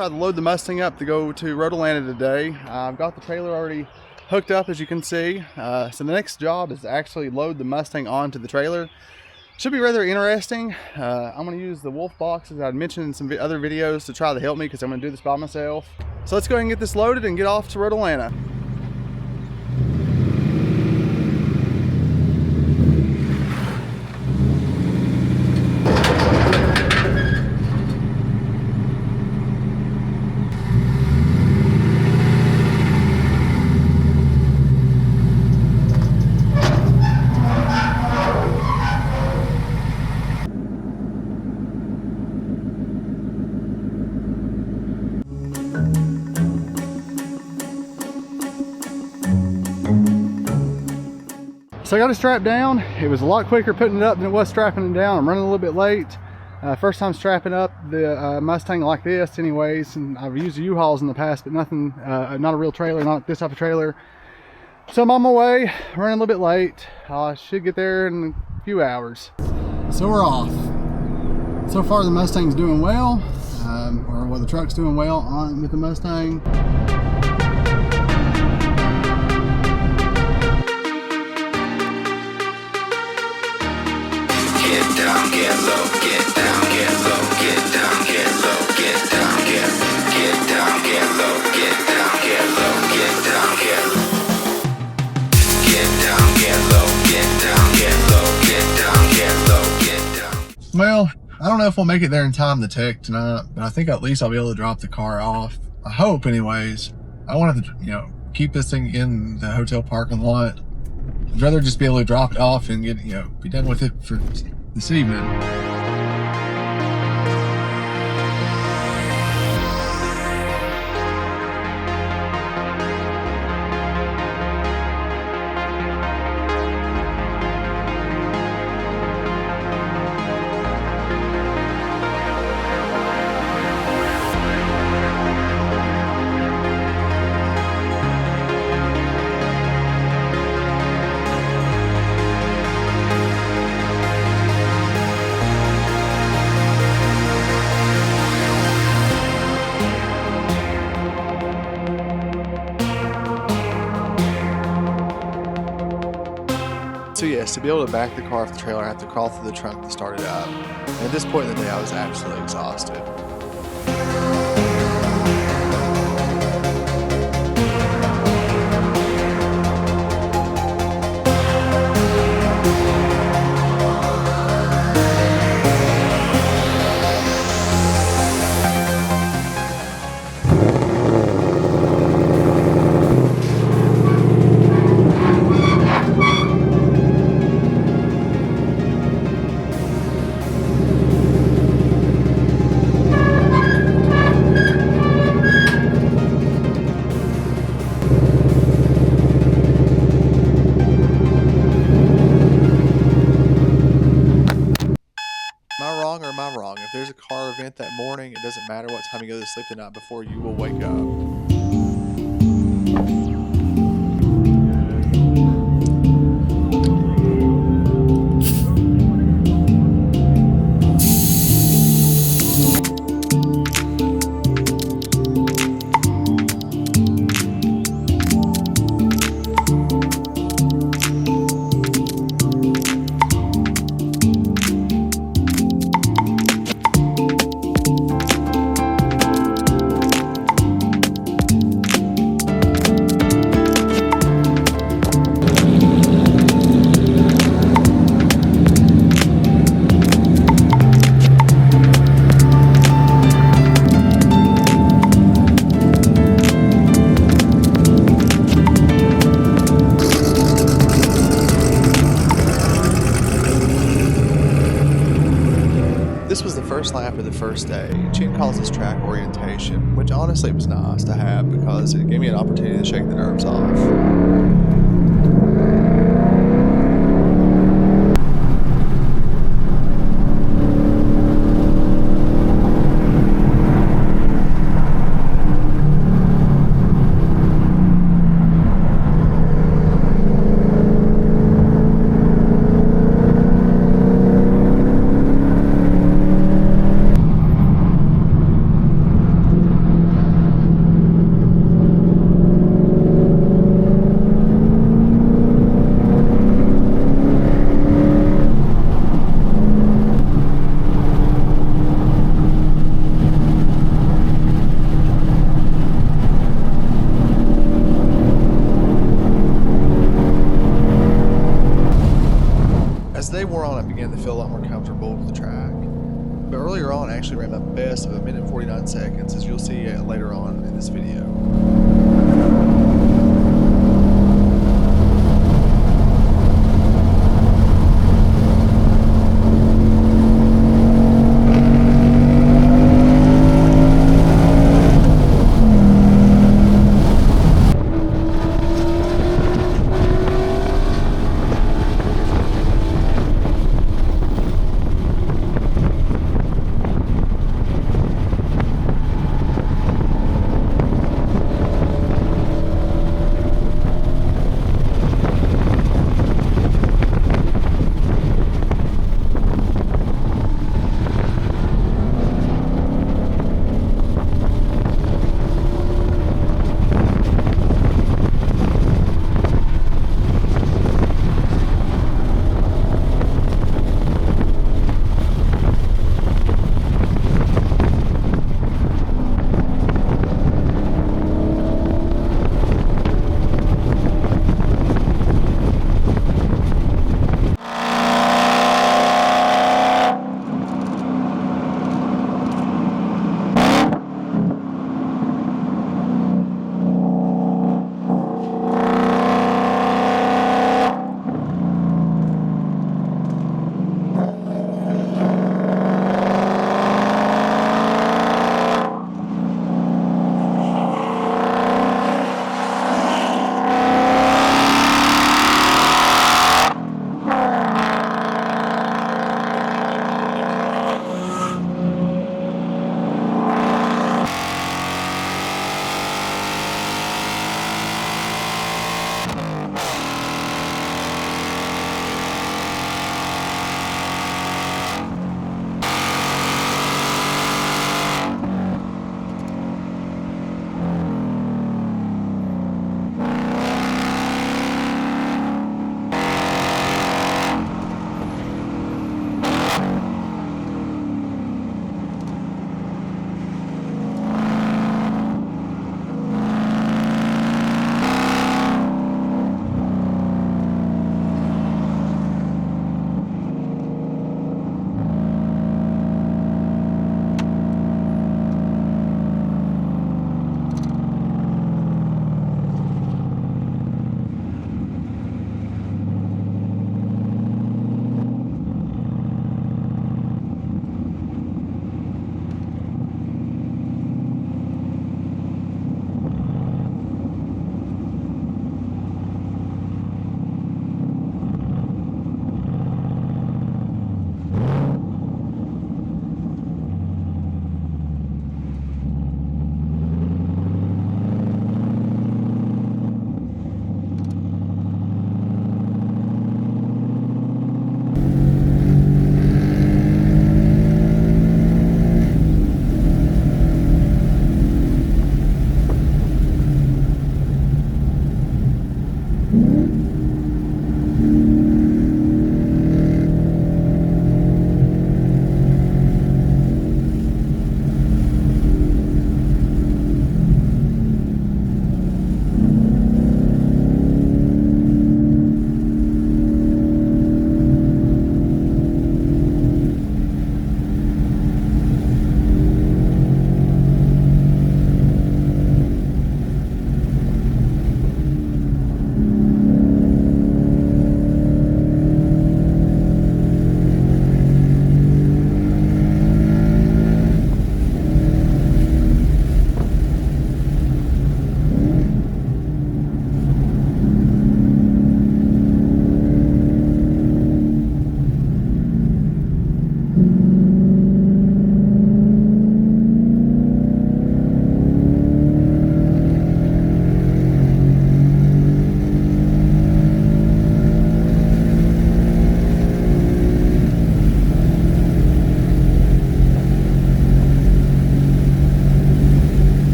try to load the Mustang up to go to Road Atlanta today. I've got the trailer already hooked up, as you can see. So the next job is to actually load the Mustang onto the trailer. Should be rather interesting. I'm going to use the wolf boxes I'd mentioned in some other videos to try to help me, because I'm going to do this by myself. So let's go ahead and get this loaded and get off to Road Atlanta. So I got it strapped down. It was a lot quicker putting it up than it was strapping it down. I'm running a little bit late. First time strapping up the Mustang like this anyways, and I've used U-Hauls in the past, but nothing, not a real trailer, not this type of trailer. So I'm on my way, running a little bit late. I should get there in a few hours. So we're off. So far the Mustang's doing well, or well, the truck's doing well on with the Mustang. Get low, get down, get low, get down, get low, get down, get down, get low, get down, get low, get down, get down, get low, get down, get low, get down, get low, get down. Well, I don't know if we'll make it there in time to tech tonight, but I think at least I'll be able to drop the car off. I hope, anyways. I wanted to, keep this thing in the hotel parking lot. I'd rather just be able to drop it off and get, be done with it for this evening. So yes, to be able to back the car off the trailer, I have to crawl through the trunk to start it up. And at this point in the day, I was absolutely exhausted. If there's a car event that morning, it doesn't matter what time you go to sleep the night before, you will wake up. This was the first lap of the first day. Chin calls this track orientation, which honestly was nice to have because it gave me an opportunity to shake the nerves off. later on, I actually ran my best of 1 minute 49 seconds, as you'll see later on in this video.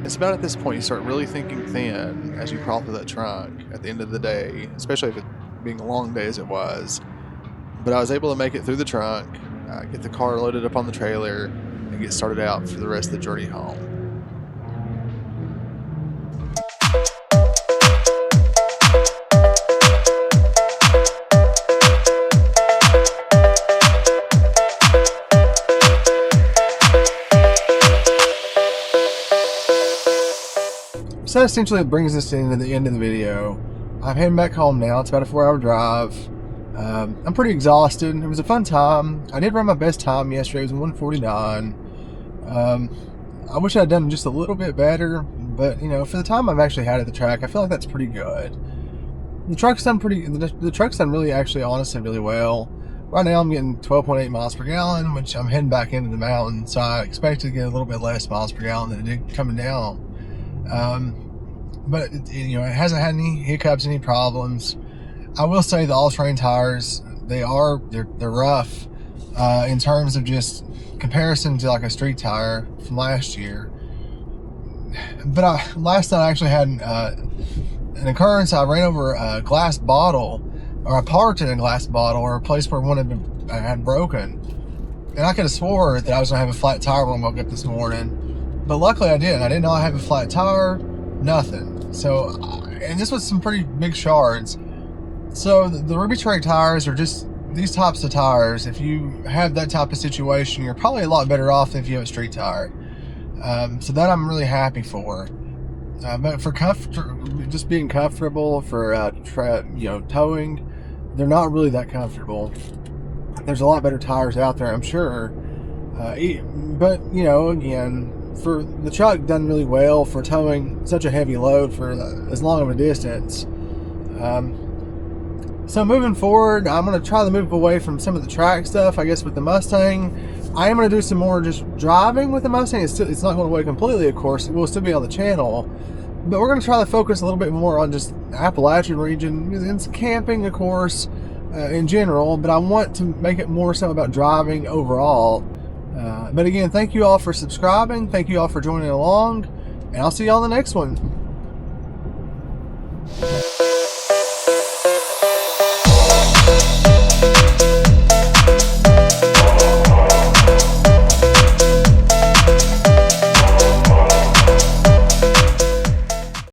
It's about at this point you start really thinking thin as you crawl through that trunk at the end of the day, especially if it being a long day as it was. But I was able to make it through the trunk, get the car loaded up on the trailer, and get started out for the rest of the journey home. So that essentially brings us into the end of the video. I'm heading back home now. It's about a 4-hour drive. I'm pretty exhausted. It was a fun time. I did run my best time yesterday. It was 1:49. I wish I'd done just a little bit better, but you know, for the time I've actually had at the track, I feel like that's pretty good. The truck's done really, actually, honestly, really well. Right now I'm getting 12.8 miles per gallon, which I'm heading back into the mountain, so I expect to get a little bit less miles per gallon than it did coming down. But you know, it hasn't had any hiccups, any problems. I will say the all-terrain tires, they're rough in terms of just comparison to like a street tire from last year. But last night I actually had an occurrence. I ran over a glass bottle, or I parked in a glass bottle, or a place where one had broken, and I could have swore that I was gonna have a flat tire when I woke up this morning. But luckily I didn't. I did not have a flat tire, nothing. So, and this was some pretty big shards. So the Ruby Trade tires are just these types of tires. If you have that type of situation, you're probably a lot better off than if you have a street tire. So that I'm really happy for. But for just being comfortable for towing, they're not really that comfortable. There's a lot better tires out there, I'm sure. But you know, again, for the truck done really well for towing such a heavy load for as long of a distance. So moving forward, I'm going to try to move away from some of the track stuff, I guess, with the Mustang. I am going to do some more just driving with the Mustang. It's not going away completely, of course. It will still be on the channel. But we're going to try to focus a little bit more on just Appalachian region and camping, of course, in general. But I want to make it more so about driving overall. But again, thank you all for subscribing. Thank you all for joining along. And I'll see you on the next one.